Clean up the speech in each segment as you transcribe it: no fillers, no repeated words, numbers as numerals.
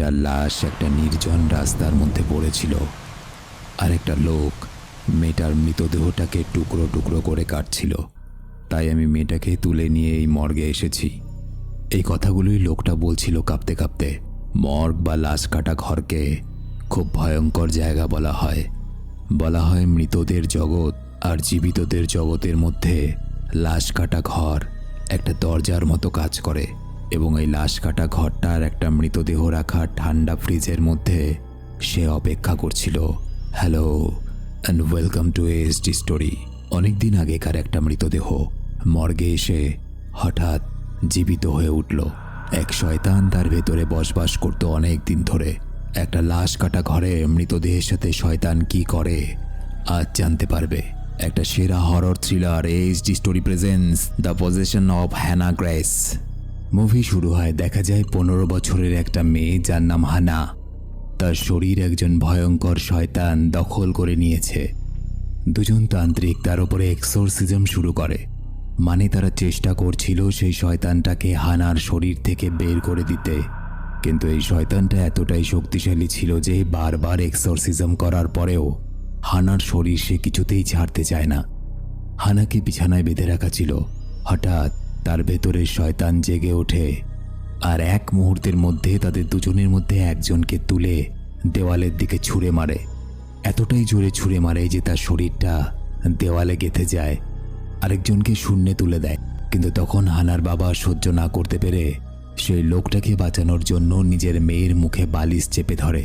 মেয়েটার লাশ একটা নির্জন রাস্তার মধ্যে পড়েছিল, আর একটা লোক মেয়েটার মৃতদেহটাকে টুকরো টুকরো করে কাটছিল। তাই আমি মেয়েটাকে তুলে নিয়ে এই মর্গে এসেছি। এই কথাগুলোই লোকটা বলছিল কাঁপতে কাঁপতে। মর্গ বা লাশ কাটা ঘরকে খুব ভয়ঙ্কর জায়গা বলা হয়। বলা হয় মৃতদের জগৎ আর জীবিতদের জগতের মধ্যে লাশ কাটা ঘর একটা দরজার মতো কাজ করে, এবং এই লাশ কাটা ঘরটার একটা মৃতদেহ রাখা ঠান্ডা ফ্রিজের মধ্যে সে অপেক্ষা করছিল। Hello and welcome to ASD story. অনেকদিন আগেকার একটা মৃতদেহ মর্গে এসে হঠাৎ জীবিত হয়ে উঠল। এক শয়তান তার ভেতরে বসবাস করত অনেক দিন ধরে। একটা লাশ কাটা ঘরে মৃতদেহের সাথে শয়তান কি করে আজ জানতে পারবে। একটা সেরা horror thriller ASD story presents the possession of Hannah grace. Movie শুরু হয়, দেখা যায় 15 বছরের একটা মেয়ে যার নাম হানা। তার শরীর একজন ভয়ঙ্কর শয়তান দখল করে নিয়েছে। দুজন তান্ত্রিক তার উপরে এক্সোরসিজম শুরু করে, মানে তারা চেষ্টা করছিল সেই শয়তানটাকে হানার শরীর থেকে বের করে দিতে। কিন্তু এই শয়তানটা এতটাই শক্তিশালী ছিল যে বারবার এক্সোরসিজম করার পরেও হানার শরীর সে কিছুতেই ছাড়তে চায় না। হানাকে বিছানায় বেঁধে রাখা ছিল। হঠাৎ তার ভেতরের শয়তান জেগে ওঠে, আর এক মুহূর্তের মধ্যে তাদের দুজনের মধ্যে একজনকে তুলে দেওয়ালের দিকে ছুঁড়ে মারে। এতটাই জোরে ছুঁড়ে মারে যে তার শরীরটা দেওয়ালে গেঁথে যায়। আরেকজনকে শূন্যে তুলে দেয়। কিন্তু তখন হানার বাবা সহ্য না করতে পেরে সেই লোকটাকে বাঁচানোর জন্য নিজের মেয়ের মুখে বালিশ চেপে ধরে,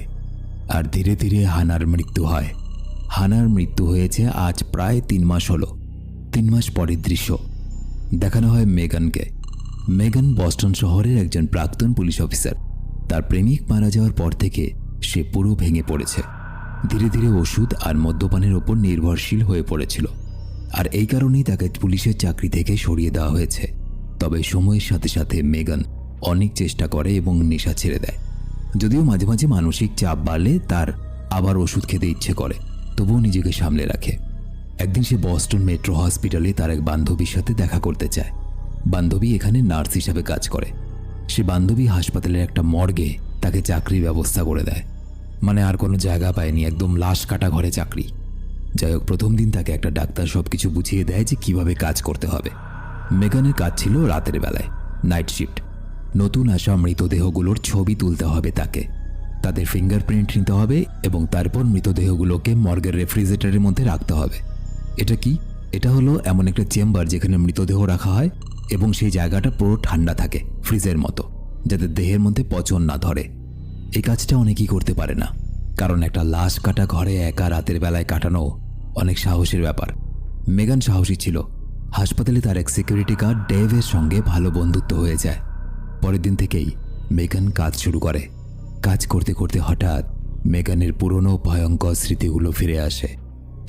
আর ধীরে ধীরে হানার মৃত্যু হয়। হানার মৃত্যু হয়েছে আজ প্রায় 3 মাস হলো। 3 মাস পরের দৃশ্য দেখানো হয় মেগানকে। মেগান বস্টন শহরের একজন প্রাক্তন পুলিশ অফিসার। তার প্রেমিক মারা যাওয়ার পর থেকে সে পুরো ভেঙে পড়েছে। ধীরে ধীরে ওষুধ আর মদ্যপানের ওপর নির্ভরশীল হয়ে পড়েছিল, আর এই কারণেই তাকে পুলিশের চাকরি থেকে সরিয়ে দেওয়া হয়েছে। তবে সময়ের সাথে সাথে মেগান অনেক চেষ্টা করে এবং নেশা ছেড়ে দেয়। যদিও মাঝে মাঝে মানসিক চাপ বাড়লে তার আবার ওষুধ খেতে ইচ্ছে করে, তবুও নিজেকে সামলে রাখে। একদিন সে বস্টন মেট্রো হসপিটালে তার এক বান্ধবীর সাথে দেখা করতে চায়। বান্ধবী এখানে নার্স হিসাবে কাজ করে। সে বান্ধবী হাসপাতালের একটা মর্গে তাকে চাকরির ব্যবস্থা করে দেয়। মানে আর কোনো জায়গা পায়নি, একদম লাশ কাটা ঘরে চাকরি। যাই হোক, প্রথম দিন তাকে একটা ডাক্তার সবকিছু বুঝিয়ে দেয় যে কিভাবে কাজ করতে হবে। মেগানের কাজ ছিল রাতের বেলায় নাইট শিফট। নতুন আসা মৃতদেহগুলোর ছবি তুলতে হবে তাকে, তাদের ফিঙ্গারপ্রিন্ট নিতে হবে এবং তারপর মৃতদেহগুলোকে মর্গের রেফ্রিজারেটরের মধ্যে রাখতে হবে। এটা কি? এটা হলো এমন একটা চেম্বার যেখানে মৃতদেহ রাখা হয় এবং সেই জায়গাটা পুরো ঠান্ডা থাকে, ফ্রিজের মতো, যাতে দেহের মধ্যে পচন না ধরে। এই কাজটা অনেকেই করতে পারে না, কারণ একটা লাশ কাটা ঘরে একা রাতের বেলায় কাটানো অনেক সাহসের ব্যাপার। মেগান সাহসী ছিল। হাসপাতালে তার এক সিকিউরিটি গার্ড ডেভের সঙ্গে ভালো বন্ধুত্ব হয়ে যায়। পরের দিন থেকেই মেগান কাজ শুরু করে। কাজ করতে করতে হঠাৎ মেগানের পুরনো ভয়ঙ্কর স্মৃতিগুলো ফিরে আসে।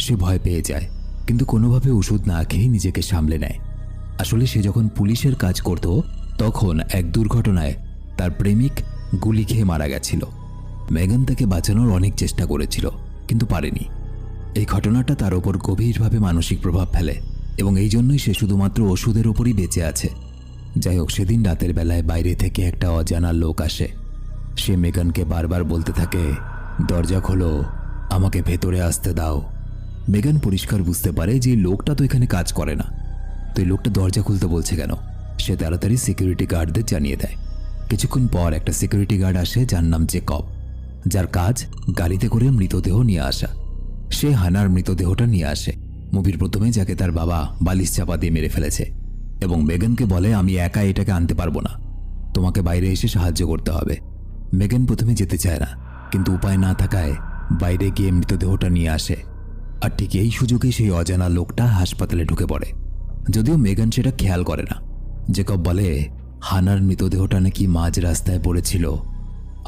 সে ভয় পেয়ে যায়, কিন্তু কোনোভাবে ওষুধ না খেয়ে নিজেকে সামলে নেয়। আসলে সে যখন পুলিশের কাজ করত তখন এক দুর্ঘটনায় তার প্রেমিক গুলি খেয়ে মারা গেছিল। মেগান তাকে বাঁচানোর অনেক চেষ্টা করেছিল, কিন্তু পারেনি। এই ঘটনাটা তার ওপর গভীরভাবে মানসিক প্রভাব ফেলে এবং এই জন্যই সে শুধুমাত্র ওষুধের ওপরই বেঁচে আছে। যাই হোক, সেদিন রাতের বেলায় বাইরে থেকে একটা অজানা লোক আসে। সে মেগানকে বারবার বলতে থাকে, দরজা খোলো, আমাকে ভেতরে আসতে দাও। মেগান পরিষ্কার বুঝতে পারে যে লোকটা তো এখানে কাজ করে না, তো এই লোকটা দরজা খুলতে বলছে কেন। সে তাড়াতাড়ি সিকিউরিটি গার্ডদের জানিয়ে দেয়। কিছুক্ষণ পর একটা সিকিউরিটি গার্ড আসে যার নাম জেকব, যার কাজ গাড়িতে করে মৃতদেহ নিয়ে আসা। সে হানার মৃতদেহটা নিয়ে আসে। মুভির প্রথমে যাকে তার বাবা বালিশ চাপা দিয়ে মেরে ফেলেছে, এবং মেগানকে বলে, আমি একা এটাকে আনতে পারবো না, তোমাকে বাইরে এসে সাহায্য করতে হবে। মেগান প্রথমে যেতে চায় না, কিন্তু উপায় না থাকায় বাইরে গিয়ে মৃতদেহটা নিয়ে আসে। আর ঠিক এই সুযোগে সেই অজানা লোকটা হাসপাতালে ঢুকে পড়ে। যদিও মেগান সেটা খেয়াল করে না। জেকব বলে, হানার মৃতদেহটা নাকি মাঝ রাস্তায় পড়েছিল,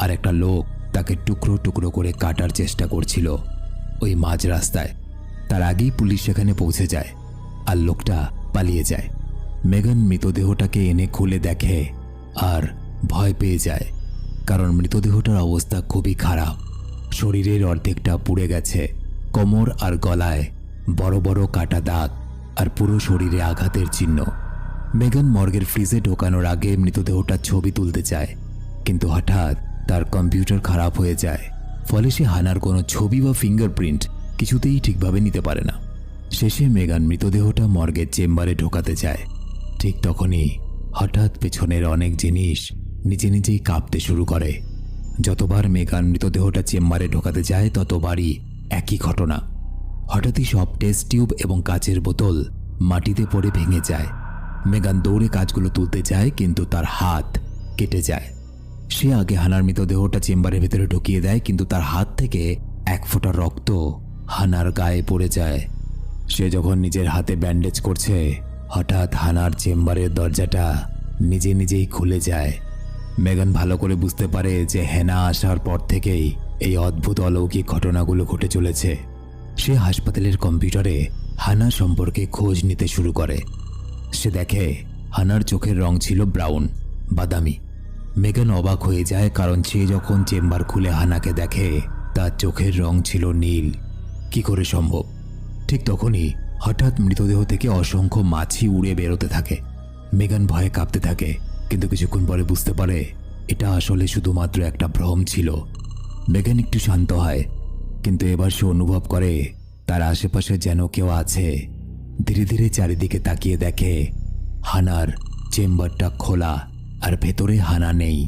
আর একটা লোক তাকে টুকরো টুকরো করে কাটার চেষ্টা করছিল ওই মাঝ রাস্তায়। তার আগেই পুলিশ সেখানে পৌঁছে যায়, আর লোকটা পালিয়ে যায়। মেগান মৃতদেহটাকে এনে খুলে দেখে আর ভয় পেয়ে যায়, কারণ মৃতদেহটার অবস্থা খুবই খারাপ। শরীরের অর্ধেকটা পুড়ে গেছে, কোমর আর গলায় বড় বড় কাটা দাগ, আর পুরো শরীরে আঘাতের চিহ্ন। মেগান মর্গের ফ্রিজে ঢোকানোর আগে মৃতদেহটার ছবি তুলতে চায়, কিন্তু হঠাৎ তার কম্পিউটার খারাপ হয়ে যায়, ফলে সে হানার কোনো ছবি বা ফিঙ্গারপ্রিন্ট কিছুতেই ঠিকভাবে নিতে পারে না। শেষে মেগান মৃতদেহটা মর্গের চেম্বারে ঢোকাতে যায়। ঠিক তখনই হঠাৎ পেছনের অনেক জিনিস নিজে নিজেই কাঁপতে শুরু করে। যতবার মেগান মৃতদেহটা চেম্বারে ঢোকাতে যায় ততবারই একই ঘটনা। হঠাৎই সব টেস্ট টিউব এবং কাচের বোতল মাটিতে পড়ে ভেঙে যায়। মেগান দৌড়ে কাজগুলো তুলতে যায়, কিন্তু তার হাত কেটে যায়। সে আগে হানার মৃতদেহটা চেম্বারের ভেতরে ঢুকিয়ে দেয়, কিন্তু তার হাত থেকে এক ফোঁটা রক্ত হানার গায়ে পড়ে যায়। সে যখন নিজের হাতে ব্যান্ডেজ করছে, হঠাৎ হানার চেম্বারের দরজাটা নিজে নিজেই খুলে যায়। মেগান ভালো করে বুঝতে পারে যে হেনা আসার পর থেকেই এই অদ্ভুত অলৌকিক ঘটনাগুলো ঘটে চলেছে। সে হাসপাতালের কম্পিউটারে হানা সম্পর্কে খোঁজ নিতে শুরু করে। সে দেখে হানার চোখের রং ছিল ব্রাউন, বাদামি। মেগান অবাক হয়ে যায়, কারণ সে যখন চেম্বার খুলে হানাকে দেখে তার চোখের রং ছিল নীল। কি করে সম্ভব? ঠিক তখনই হঠাৎ মৃতদেহ থেকে অসংখ্য মাছি উড়ে বেরোতে থাকে। মেগান ভয়ে কাঁপতে থাকে, কিন্তু কিছুক্ষণ পরে বুঝতে পারে এটা আসলে শুধুমাত্র একটা ভ্রম ছিল। মেগান একটু শান্ত হয়, কিন্তু এবার সে অনুভব করে তার আশেপাশে যেন কেউ আছে। ধীরে ধীরে চারিদিকে তাকিয়ে দেখে হানার চেম্বারটা খোলা, আর ভেতরে হানা নেই।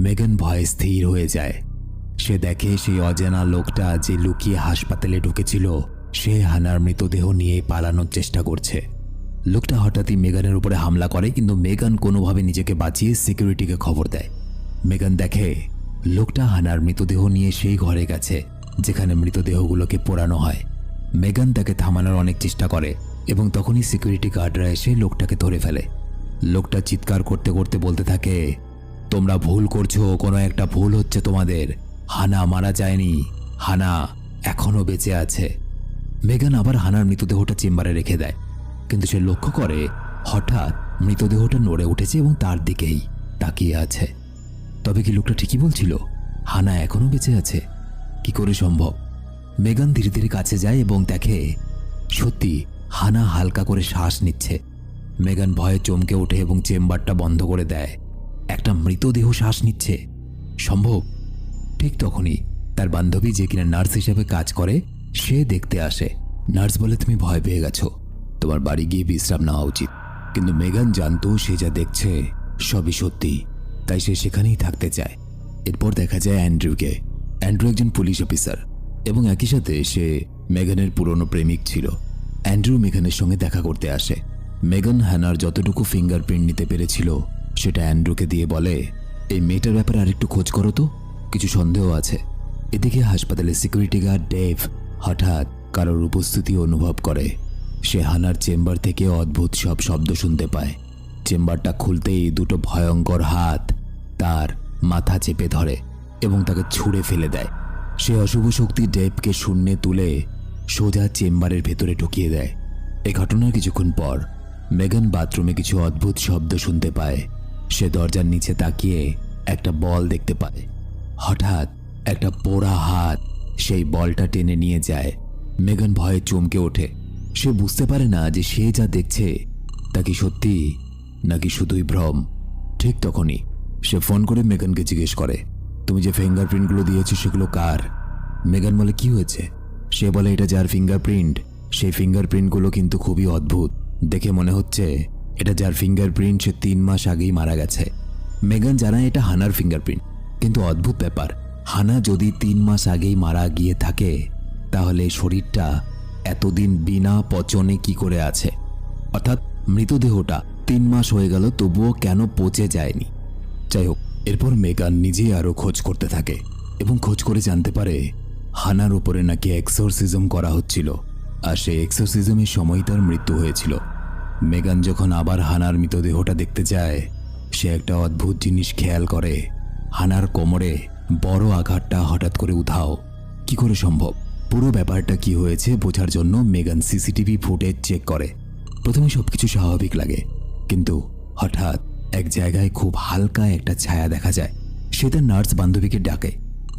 মেগান ভয়ে স্থির হয়ে যায়। সে দেখে সেই অজানা লোকটা যে লুকিয়ে হাসপাতালে ঢুকেছিল, সে হানার মৃতদেহ নিয়ে পালানোর চেষ্টা করছে। লোকটা হঠাৎই মেগানের উপরে হামলা করে, কিন্তু মেগান কোনোভাবে নিজেকে বাঁচিয়ে সিকিউরিটিকে খবর দেয়। মেগান দেখে লোকটা হানার মৃতদেহ নিয়ে সেই ঘরে গেছে যেখানে মৃতদেহগুলোকে পোড়ানো হয়। মেগান তাকে থামানোর অনেক চেষ্টা করে, এবং তখনই সিকিউরিটি গার্ডরা এসে লোকটাকে ধরে ফেলে। লোকটা চিৎকার করতে করতে বলতে থাকে, তোমরা ভুল করছো, কোনো একটা ভুল হচ্ছে তোমাদের। হানা মারা যায়নি, হানা এখনো বেঁচে আছে। মেগান আবার হানার মৃতদেহটা চেম্বারে রেখে দেয়, কিন্তু সে লক্ষ্য করে হঠাৎ মৃতদেহটা নড়ে উঠেছে এবং তার দিকেই তাকিয়ে আছে। তবে কি লোকটা ঠিকই বলছিল? হানা এখনো বেঁচে আছে? কি করে সম্ভব? মেগান ধীরে ধীরে কাছে যায় এবং দেখে সত্যি হানা হালকা করে শ্বাস নিচ্ছে। মেগান ভয়ে চমকে ওঠে এবং চেম্বারটা বন্ধ করে দেয়। একটা মৃতদেহ শ্বাস নিচ্ছে? সম্ভব? ঠিক তখনই তার বান্ধবী, যে কিনা নার্স হিসেবে কাজ করে, সে দেখতে আসে। নার্স বলে, তুমি ভয় পেয়ে গেছো, তোমার বাড়ি গিয়ে বিশ্রাম নেওয়া উচিত। কিন্তু মেগান জানতো সে যা দেখছে সবই সত্যি, তাই সে সেখানেই থাকতে চায়। এরপর দেখা যায় অ্যান্ড্রুকে। অ্যান্ড্রু একজন পুলিশ অফিসার, এবং একই সাথে সে মেগানের পুরনো প্রেমিক ছিল। অ্যান্ড্রু মেগানের সঙ্গে দেখা করতে আসে। মেগান হ্যানার যতটুকু ফিঙ্গারপ্রিন্ট নিতে পেরেছিল সেটা অ্যান্ড্রুকে দিয়ে বলে, এই মেয়েটার ব্যাপারে আরেকটু খোঁজ করো তো, কিছু সন্দেহ আছে। এদিকে হাসপাতালের সিকিউরিটি গার্ড ডেভ হঠাৎ কারোর উপস্থিতি অনুভব করে। সে হানার চেম্বার থেকে অদ্ভুত সব শব্দ শুনতে পায়। চেম্বারটা খুলতেই দুটো ভয়ঙ্কর হাত তার মাথা চেপে ধরে এবং তাকে ছুঁড়ে ফেলে দেয়। সে অশুভ শক্তি ডেভকে শূন্যে তুলে সোজা চেম্বারের ভেতরে ঢুকিয়ে দেয়। এই ঘটনার কিছুক্ষণ পর মেগান বাথরুমে কিছু অদ্ভুত শব্দ শুনতে পায়। সে দরজার নিচে তাকিয়ে একটা বল দেখতে পায়। হঠাৎ একটা পোড়া হাত সেই বলটা টেনে নিয়ে যায়। মেগান ভয়ে চমকে ওঠে। সে বুঝতে পারে না যে সে যা দেখছে তা কি সত্যি নাকি শুধুই ভ্রম। ঠিক তখনই সে ফোন করে মেগানকে জিজ্ঞেস করে, তুমি যে ফিঙ্গারপ্রিন্টগুলো দিয়েছো সেগুলো কার? মেগান বলে, কি হয়েছে? সে বলে, এটা যার ফিঙ্গারপ্রিন্ট, সেই ফিঙ্গারপ্রিন্টগুলো কিন্তু খুবই অদ্ভুত। দেখে মনে হচ্ছে এটা যার ফিঙ্গারপ্রিন্ট সে 3 মাস আগেই মারা গেছে। মেগান জানায় এটা হানার ফিঙ্গারপ্রিন্ট, কিন্তু অদ্ভুত ব্যাপার, হানা যদি 3 মাস আগেই মারা গিয়ে থাকে তাহলে শরীরটা এতদিন বিনা পচনে কি করে আছে? অর্থাৎ মৃতদেহটা 3 মাস হয়ে গেল তবুও কেন পচে যায়নি? যাই হোক, এরপর মেগান নিজেই আরও খোঁজ করতে থাকে এবং খোঁজ করে জানতে পারে হানার উপরে নাকি এক্সোরসিজম করা হচ্ছিল, আর সেই এক্সোরসিজমের সময় তার মৃত্যু হয়েছিল। মেগান যখন আবার হানার মৃতদেহটা দেখতে যায়, সে একটা অদ্ভুত জিনিস খেয়াল করে। হানার কোমরে বড় আঘাতটা হঠাৎ করে উধাও। কি করে সম্ভব? পুরো ব্যাপারটা কি হয়েছে বোঝার জন্য মেগান সিসিটিভি ফুটেজ চেক করে। প্রথমে সবকিছু স্বাভাবিক লাগে, কিন্তু হঠাৎ এক জায়গায় খুব হালকা একটা ছায়া দেখা যায়। সে তার নার্স বান্ধবীকে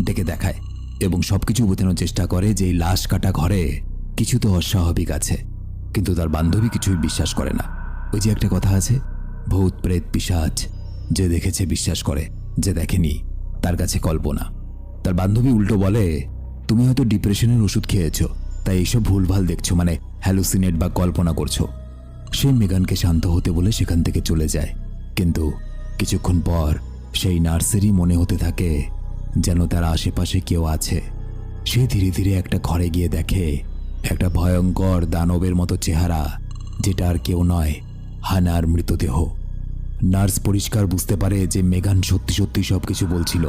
ডেকে দেখায় এবং সবকিছু বোঝানোর চেষ্টা করে যে এই লাশ কাটা ঘরে কিছু তো অস্বাভাবিক আছে। কিন্তু তার বান্ধবী কিছুই বিশ্বাস করে না। ওই যে একটা কথা আছে, ভূত প্রেত পিশাচ, যে দেখেছে বিশ্বাস করে, যে দেখেনি তার কাছে কল্পনা। তার বান্ধবী উল্টো বলে, তুমি হয়তো ডিপ্রেশনের ওষুধ খেয়েছো, তাই এইসব ভুলভাল দেখছো, মানে হ্যালুসিনেট বা কল্পনা করছো। সে মেগানকে শান্ত হতে বলে সেখান থেকে চলে যায়। কিন্তু কিছুক্ষণ পর সেই নার্সেরই মনে হতে থাকে যেন তার আশেপাশে কেউ আছে। সে ধীরে ধীরে একটা ঘরে গিয়ে দেখে একটা ভয়ঙ্কর দানবের মতো চেহারা, যেটা আর কেউ নয়, হানার মৃতদেহ। নার্স পরিষ্কার বুঝতে পারে যে মেগান সত্যি সত্যি সবকিছু বলছিল।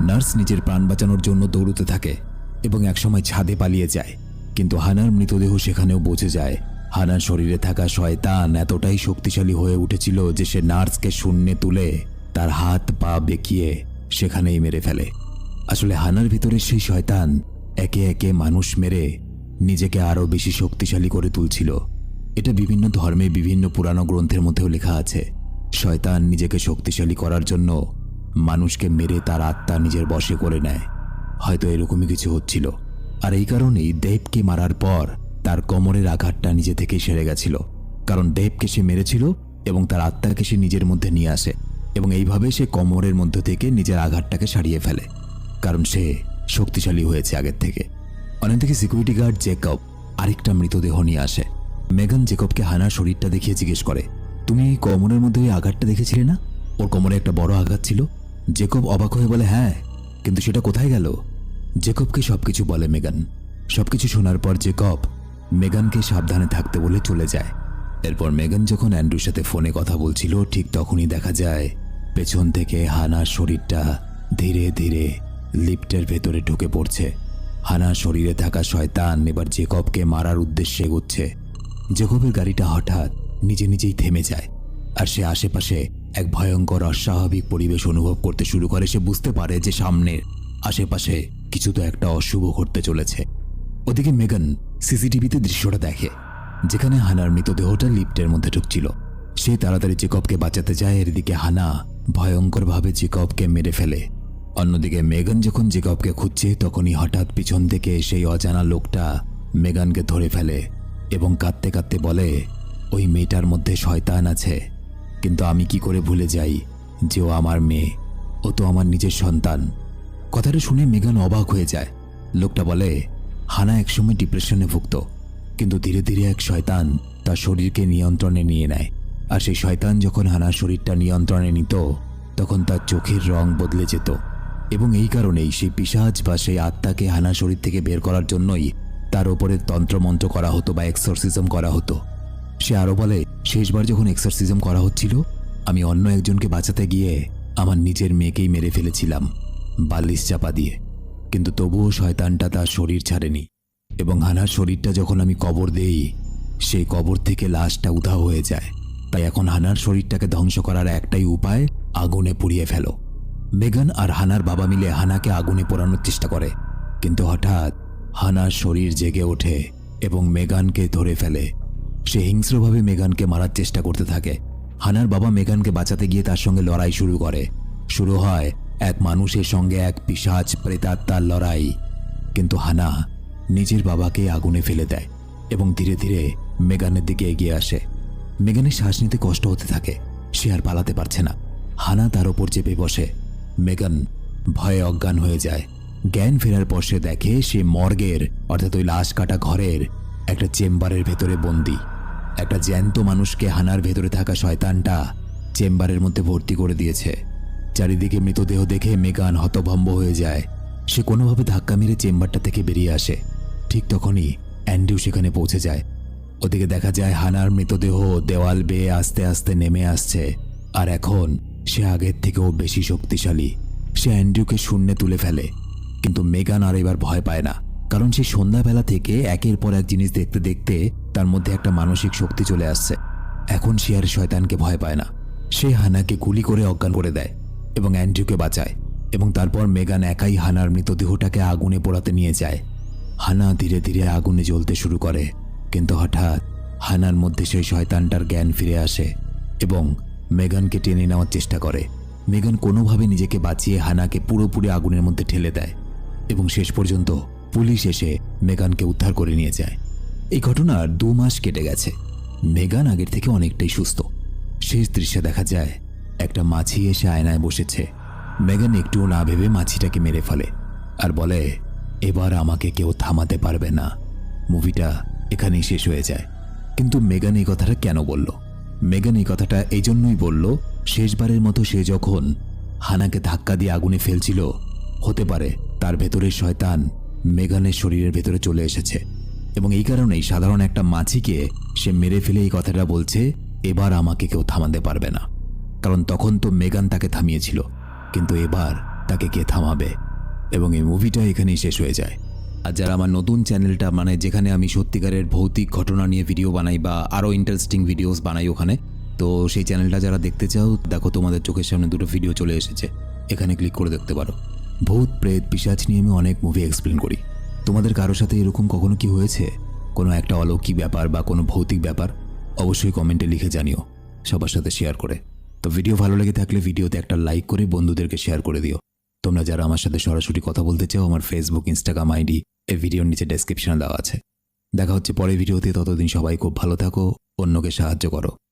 নার্স নিজের প্রাণ বাঁচানোর জন্য দৌড়তে থাকে এবং একসময় ছাদে পালিয়ে যায়। কিন্তু হানার মৃতদেহ সেখানেও পৌঁছে যায়। হানার শরীরে থাকা শয়তান এতটাই শক্তিশালী হয়ে উঠেছিল যে সে নার্সকে শূন্যে তুলে তার হাত পা বেঁকিয়ে সেখানেই মেরে ফেলে। আসলে হানার ভিতরে সেই শয়তান একে একে মানুষ মেরে নিজেকে আরও বেশি শক্তিশালী করে তুলছিল। এটা বিভিন্ন ধর্মে বিভিন্ন পুরানো গ্রন্থের মধ্যেও লেখা আছে। শয়তান নিজেকে শক্তিশালী করার জন্য মানুষকে মেরে তার আত্মা নিজের বশে করে নেয়। হয়তো এরকমই কিছু হচ্ছিল। আর এই কারণেই দেবকে মারার পর তার কোমরের আঘাতটা নিজে থেকেই সেরে গেছিল, কারণ দেবকে সে মেরেছিল এবং তার আত্মাকে সে নিজের মধ্যে নিয়ে আসে এবং এইভাবে সে কোমরের মধ্য থেকে নিজের আঘাতটাকে সারিয়ে ফেলে, কারণ সে শক্তিশালী হয়েছে আগের থেকে। অন্যদিকে সিকিউরিটি গার্ড জেকব আরেকটা মৃতদেহ নিয়ে আসে। মেগান জেকবকে হানার শরীরটা দেখিয়ে জিজ্ঞেস করে, তুমি কোমরের মধ্যে ওই আঘাতটা দেখেছিলে না? ওর কোমরে একটা বড় আঘাত ছিল। জেকব অবাক হয়ে বলে, হ্যাঁ, কিন্তু সেটা কোথায় গেল? জেকবকে সবকিছু বলে মেগান। সবকিছু শোনার পর জেকব মেগানকে সাবধানে থাকতে বলে চলে যায়। এরপর মেগান যখন অ্যান্ড্রুর সাথে ফোনে কথা বলছিল, ঠিক তখনই দেখা যায় পেছন থেকে হানার শরীরটা ধীরে ধীরে লিফটের ভেতরে ঢুকে পড়ছে। হানার শরীরে থাকা শয়তান এবার জেকবকে মারার উদ্দেশ্যে এগোচ্ছে। জেকবের গাড়িটা হঠাৎ নিজে নিজেই থেমে যায় আর সে আশেপাশে এক ভয়ঙ্কর অস্বাভাবিক পরিবেশ অনুভব করতে শুরু করে। সে বুঝতে পারে যে সামনের আশেপাশে কিছু তো একটা অশুভ ঘটতে চলেছে। ওদিকে মেগান সিসিটিভিতে দৃশ্যটা দেখে, যেখানে হানার মৃতদেহটা লিফটের মধ্যে ঢুকছিল। সে তাড়াতাড়ি জেকবকে বাঁচাতে যায়। এর দিকে হানা ভয়ঙ্করভাবে জেকবকে মেরে ফেলে। অন্যদিকে মেগান যখন জেকবকে খুঁজছে, তখনই হঠাৎ পিছন থেকে সেই অজানা লোকটা মেগানকে ধরে ফেলে এবং কাঁদতে কাঁদতে বলে, ওই মেয়েটার মধ্যে শয়তান আছে, কিন্তু আমি কি করে ভুলে যাই যে ও আমার মেয়ে, ও তো আমার নিজের সন্তান। কথাটা শুনে মেগান অবাক হয়ে যায়। লোকটা বলে, হানা একসময় ডিপ্রেশনে ভুগত, কিন্তু ধীরে ধীরে এক শয়তান তার শরীরকে নিয়ন্ত্রণে নিয়ে নেয়। আর সেই শয়তান যখন হানার শরীরটা নিয়ন্ত্রণে নিত, তখন তার চোখের রং বদলে যেত এবং এই কারণেই সেই পিশাচ বা সেই আত্মাকে হানার শরীর থেকে বের করার জন্যই তার ওপরে তন্ত্রমন্ত্র করা হতো বা এক্সরসিজম করা হতো। সে আরও বলে, শেষবার যখন এক্সরসিজম করা হচ্ছিল, আমি অন্য একজনকে বাঁচাতে গিয়ে আমার নিজের মেয়েকেই মেরে ফেলেছিলাম বালিশ চাপা দিয়ে, কিন্তু তবুও শয়তানটা তার শরীর ছাড়েনি এবং হানার শরীরটা যখন আমি কবর দেই, সেই কবর থেকে লাশটা উধাও হয়ে যায়। তাই এখন হানার শরীরটাকে ধ্বংস করার একটাই উপায়, আগুনে পুড়িয়ে ফেলো। মেগান আর হানার বাবা মিলে হানাকে আগুনে পোড়ানোর চেষ্টা করে, কিন্তু হঠাৎ হানার শরীর জেগে ওঠে এবং মেগানকে ধরে ফেলে। সে হিংস্রভাবে মেগানকে মারার চেষ্টা করতে থাকে। হানার বাবা মেগানকে বাঁচাতে গিয়ে তার সঙ্গে লড়াই শুরু করে। শুরু হয় এক মানুষের সঙ্গে এক পিশাচ প্রেতাত্মার লড়াই। কিন্তু হানা নিজের বাবাকে আগুনে ফেলে দেয় এবং ধীরে ধীরে মেগানের দিকে এগিয়ে আসে। মেগানের শ্বাস নিতে কষ্ট হতে থাকে, সে আর পালাতে পারছে না। হানা তার ওপর চেপে বসে। মেগান ভয়ে অজ্ঞান হয়ে যায়। জ্ঞান ফেরার পর সে দেখে সে মর্গের, অর্থাৎ ওই লাশ কাটা ঘরের একটা চেম্বারের ভেতরে বন্দি। একটা জ্যান্ত মানুষকে হানার ভেতরে থাকা শয়তানটা চেম্বারের মধ্যে ভর্তি করে দিয়েছে। চারিদিকে মৃতদেহ দেখে মেগান হতভম্ব হয়ে যায়। সে কোনোভাবে ধাক্কা মেরে চেম্বারটা থেকে বেরিয়ে আসে। ঠিক তখনই অ্যান্ড্রু সেখানে পৌঁছে যায়। ওদিকে দেখা যায় হানার মৃতদেহ দেওয়াল বেয়ে আস্তে আস্তে নেমে আসছে, আর এখন সে আগের থেকেও বেশি শক্তিশালী। সে অ্যান্ড্রুকে শূন্যে তুলে ফেলে, কিন্তু মেগান আর এবার ভয় পায় না, কারণ সে সন্ধ্যাবেলা থেকে একের পর এক জিনিস দেখতে দেখতে তার মধ্যে একটা মানসিক শক্তি চলে আসছে। এখন সে আর শয়তানকে ভয় পায় না। সে হানাকে গুলি করে অজ্ঞান করে দেয় এবং অ্যান্ড্রুকে বাঁচায়, এবং তারপর মেগান একাই হানার মৃতদেহটাকে আগুনে পোড়াতে নিয়ে যায়। হানা ধীরে ধীরে আগুনে জ্বলতে শুরু করে, কিন্তু হঠাৎ হানার মধ্যে সেই শয়তানটার জ্ঞান ফিরে আসে এবং মেগানকে টেনে নেওয়ার চেষ্টা করে। মেগান কোনোভাবে নিজেকে বাঁচিয়ে হানাকে পুরোপুরি আগুনের মধ্যে ঠেলে দেয় এবং শেষ পর্যন্ত পুলিশ এসে মেগানকে উদ্ধার করে নিয়ে যায়। এই ঘটনার 2 মাস কেটে গেছে। মেগান আগের থেকে অনেকটাই সুস্থ। শেষ দৃশ্যে দেখা যায় একটা মাছি এসে আয়নায় বসেছে মেগান একটুও না ভেবে মাছিটাকে মেরে ফেলে আর বলে, এবার আমাকে কেউ থামাতে পারবে না। মুভিটা এখানেই শেষ হয়ে যায়। কিন্তু মেগান এই কথাটা কেন বলল? মেগান এই কথাটা এই জন্যই বলল, শেষবারের মতো সে যখন হানাকে ধাক্কা দিয়ে আগুনে ফেলছিল, হতে পারে তার ভেতরের শয়তান মেগানের শরীরের ভেতরে চলে এসেছে, এবং এই কারণেই সাধারণ একটা মাছিকে সে মেরে ফেলে এই কথাটা বলছে, এবার আমাকে কেউ থামাতে পারবে না। কারণ তখন তো মেগান তাকে থামিয়েছিল, কিন্তু এবার তাকে কে থামাবে? এবং এই মুভিটা এখানেই শেষ হয়ে যায়। আর যারা আমার নতুন চ্যানেলটা, মানে যেখানে আমি সত্যিকারের ভৌতিক ঘটনা নিয়ে ভিডিও বানাই বা আরও ইন্টারেস্টিং ভিডিওস বানাই ওখানে, তো সেই চ্যানেলটা যারা দেখতে চাও, দেখো তোমাদের চোখের সামনে দুটো ভিডিও চলে এসেছে, এখানে ক্লিক করে দেখতে পারো। ভূত প্রেত পিশাচ নিয়ে আমি অনেক মুভি এক্সপ্লেন করি। তোমাদের কারোর সাথে এরকম কখনো কি হয়েছে, কোনো একটা অলৌকিক ব্যাপার বা কোনো ভৌতিক ব্যাপার? অবশ্যই কমেন্টে লিখে জানিও, সবার সাথে শেয়ার করে। তো ভিডিও ভালো লেগে থাকলে ভিডিওতে একটা লাইক করে বন্ধুদেরকে শেয়ার করে দিও। তোমরা যারা আমার সাথে সরাসরি কথা বলতে চাও, আমার ফেসবুক, ইনস্টাগ্রাম আইডি এই ভিডিওর নিচে ডেসক্রিপশনে দেওয়া আছে। দেখা হচ্ছে পরের ভিডিওতে। ততদিন সবাই খুব ভালো থাকো, অন্যকে সাহায্য করো।